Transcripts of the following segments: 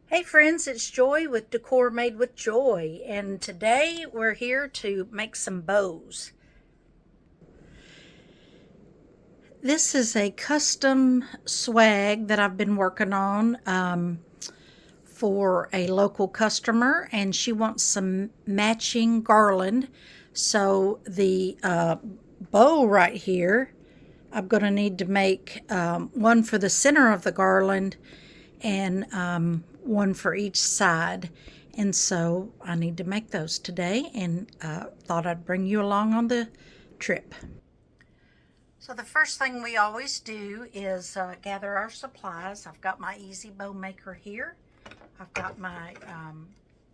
Hey friends, it's Joy with Decor Made with Joy, and today we're here to make some bows. This is a custom swag that I've been working on for a local customer, and she wants some matching garland. So the bow right here, I'm going to need to make one for the center of the garland and one for each side. And so I need to make those today and thought I'd bring you along on the trip. So the first thing we always do is gather our supplies. I've got my easy bow maker here. I've got my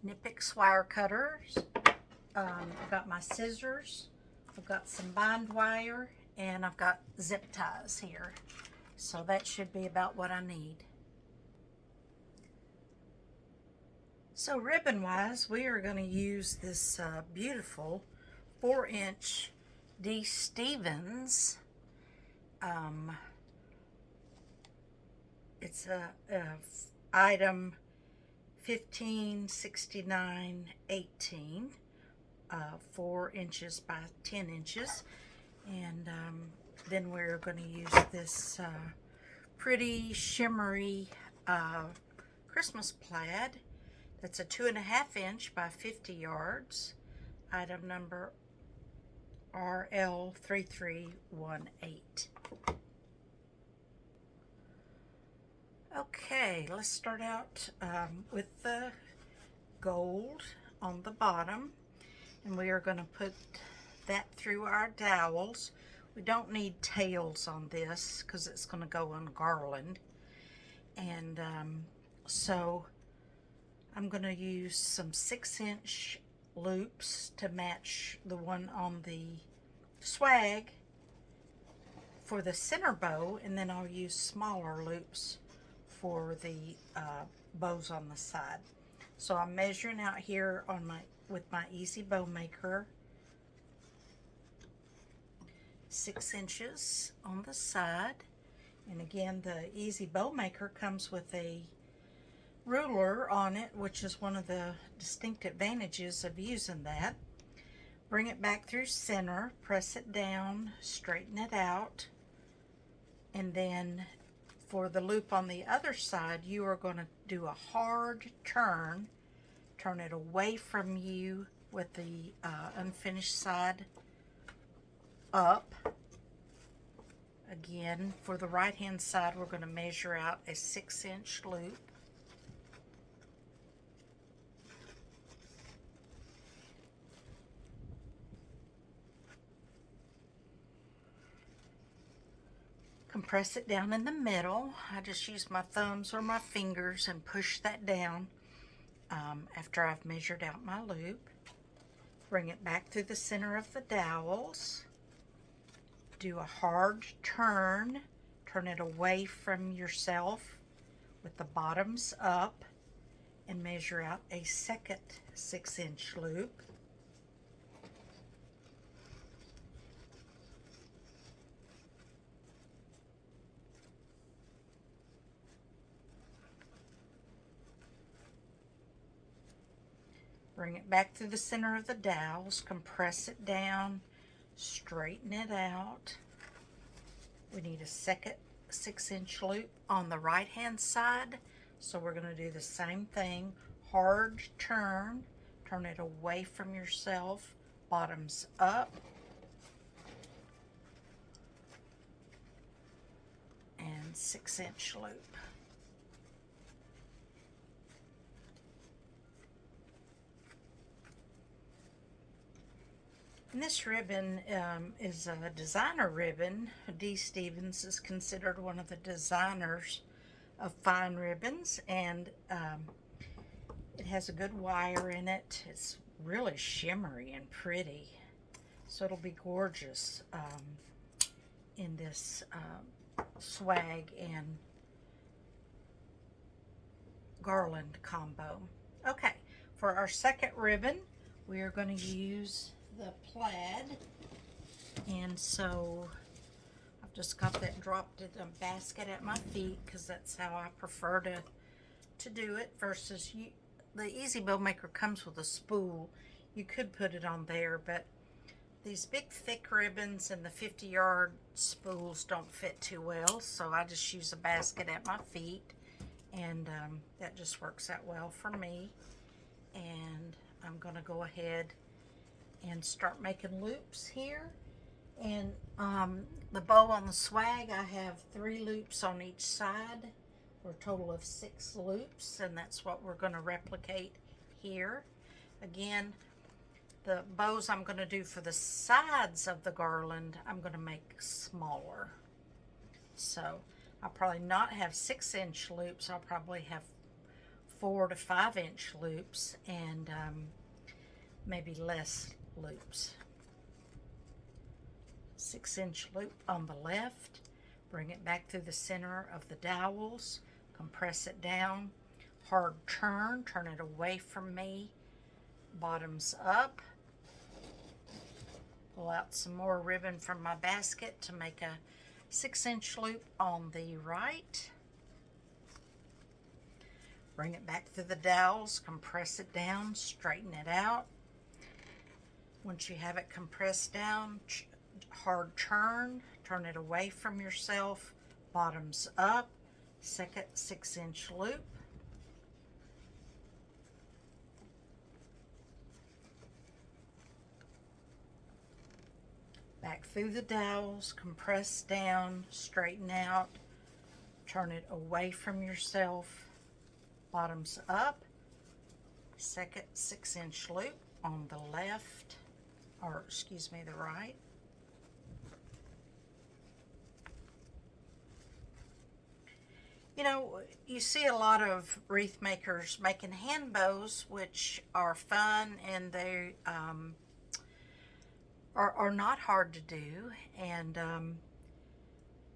Nipix wire cutters. I've got my scissors. I've got some bind wire, and I've got zip ties here. So that should be about what I need. So ribbon-wise, we are going to use this beautiful 4-inch D. Stevens. It's a item 156918, 4 inches by 10 inches. And then we're going to use this pretty shimmery Christmas plaid. That's a 2.5 inch by 50 yards. Item number RL3318. Okay, let's start out with the gold on the bottom. And we are going to put that through our dowels. We don't need tails on this because it's going to go on garland. And so I'm going to use some 6-inch loops to match the one on the swag for the center bow, and then I'll use smaller loops for the bows on the side. So I'm measuring out here on with my easy bow maker, 6 inches on the side. And again, the easy bow maker comes with a ruler on it, which is one of the distinct advantages of using that. Bring it back through center, press it down, straighten it out, and then for the loop on the other side, you are going to do a hard turn it away from you with the unfinished side up. Again, for the right hand side, we're going to measure out a 6-inch loop. Compress it down in the middle. I just use my thumbs or my fingers and push that down after I've measured out my loop. Bring it back through the center of the dowels. Do a hard turn it away from yourself with the bottoms up, and measure out a second 6-inch loop. Bring it back through the center of the dowels, compress it down, straighten it out. We need a second 6-inch loop on the right hand side, so we're going to do the same thing. Hard turn it away from yourself, bottoms up, and 6-inch loop. And this ribbon is a designer ribbon. D. Stevens is considered one of the designers of fine ribbons, and it has a good wire in it. It's really shimmery and pretty, so it'll be gorgeous in this swag and garland combo. Okay, for our second ribbon, we are going to use the plaid, and so I've just got that dropped in a basket at my feet because that's how I prefer to to do it versus the Easy Bow Maker comes with a spool. You could put it on there, but these big thick ribbons and the 50-yard spools don't fit too well, so I just use a basket at my feet, and that just works out well for me. And I'm going to go ahead and start making loops here. And the bow on the swag, I have 3 loops on each side for a total of 6 loops, and that's what we're going to replicate here. Again, the bows I'm going to do for the sides of the garland, I'm going to make smaller. So I'll probably not have 6-inch loops. I'll probably have 4 to 5-inch loops, and maybe less loops. 6-inch loop on the left, bring it back through the center of the dowels, compress it down, hard turn it away from me, bottoms up, pull out some more ribbon from my basket to make a 6-inch loop on the right, bring it back through the dowels, compress it down, straighten it out. Once you have it compressed down, hard turn it away from yourself, bottoms up, second 6-inch loop, back through the dowels, compress down, straighten out, turn it away from yourself, bottoms up, second 6-inch loop on the left, or excuse me, the right. You know, you see a lot of wreath makers making hand bows, which are fun, and they are not hard to do. And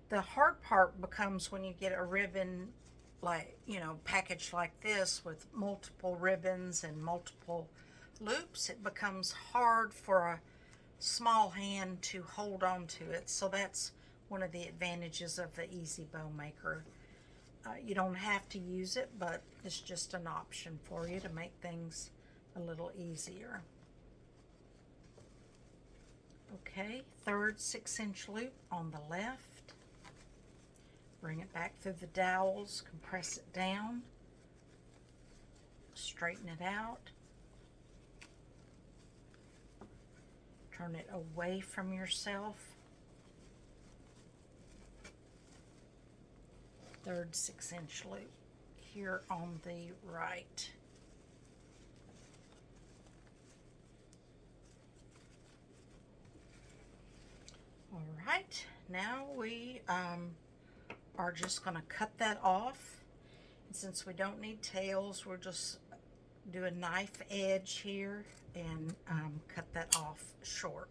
the hard part becomes when you get a ribbon, like, you know, packaged like this with multiple ribbons and multiple loops. It becomes hard for a small hand to hold on to it. So that's one of the advantages of the Easy Bow Maker. You don't have to use it, but it's just an option for you to make things a little easier. Okay, third 6-inch loop on the left. Bring it back through the dowels, compress it down, straighten it out, turn it away from yourself. Third 6-inch loop here on the right. All right, now we are just going to cut that off. And since we don't need tails, we'll just do a knife edge here and cut that off short.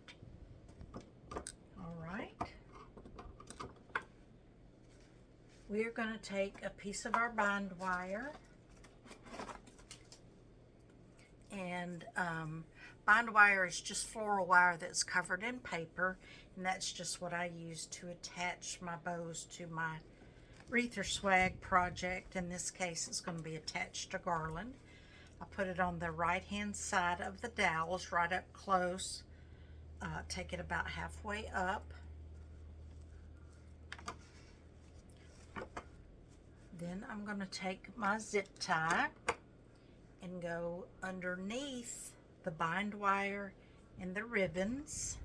All right. We're going to take a piece of our bind wire, and bind wire is just floral wire that's covered in paper, and that's just what I use to attach my bows to my wreath or swag project. In this case, it's going to be attached to garland. I put it on the right hand side of the dowels, right up close. Take it about halfway up. Then I'm going to take my zip tie and go underneath the bind wire and the ribbons.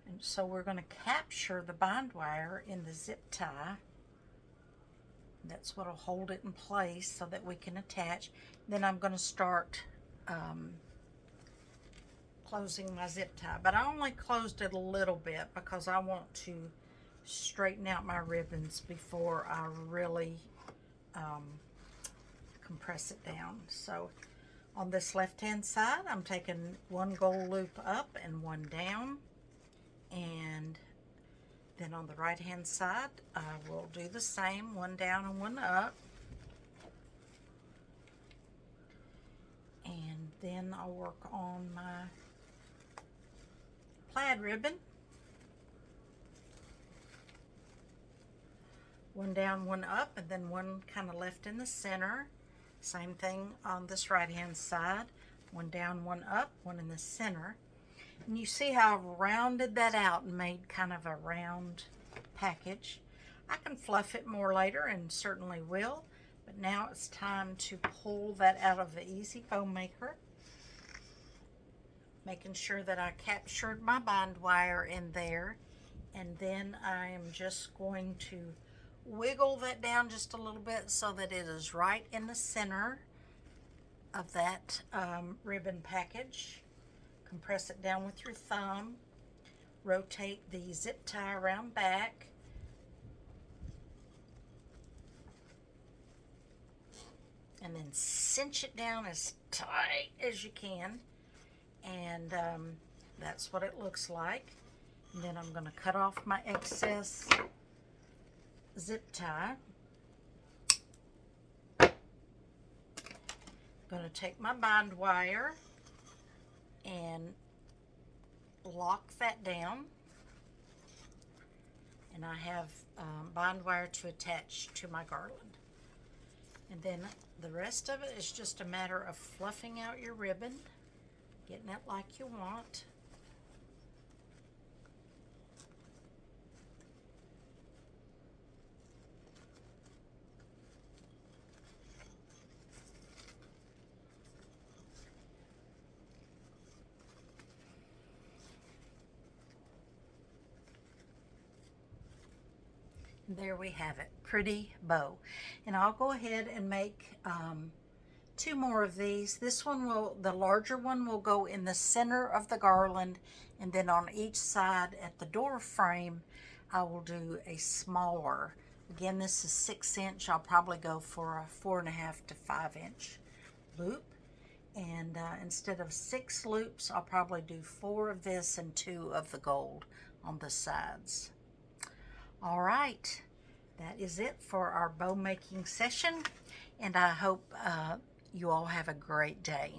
And so we're going to capture the bind wire in the zip tie. That's what will hold it in place so that we can attach. Then I'm going to start closing my zip tie. But I only closed it a little bit because I want to straighten out my ribbons before I really compress it down. So on this left hand side, I'm taking one gold loop up and one down, and then on the right hand side I will do the same, one down and one up, and then I'll work on my plaid ribbon. One down, one up, and then one kind of left in the center. Same thing on this right hand side. One down, one up, one in the center. And you see how I've rounded that out and made kind of a round package. I can fluff it more later and certainly will, but now it's time to pull that out of the Easy Bow Maker. Making sure that I captured my bind wire in there, and then I am just going to wiggle that down just a little bit so that it is right in the center of that ribbon package. Compress it down with your thumb, rotate the zip tie around back, and then cinch it down as tight as you can, and that's what it looks like. And then I'm going to cut off my excess zip tie. I'm going to take my bind wire and lock that down, and I have bind wire to attach to my garland. And then the rest of it is just a matter of fluffing out your ribbon, getting it like you want. There we have it, pretty bow. And I'll go ahead and make 2 more of these. This one will, the larger one will go in the center of the garland, and then on each side at the door frame, I will do a smaller. Again, this is 6-inch. I'll probably go for a 4.5 to 5-inch loop. And instead of 6 loops, I'll probably do 4 of this and 2 of the gold on the sides. All right, that is it for our bow making session, and I hope you all have a great day.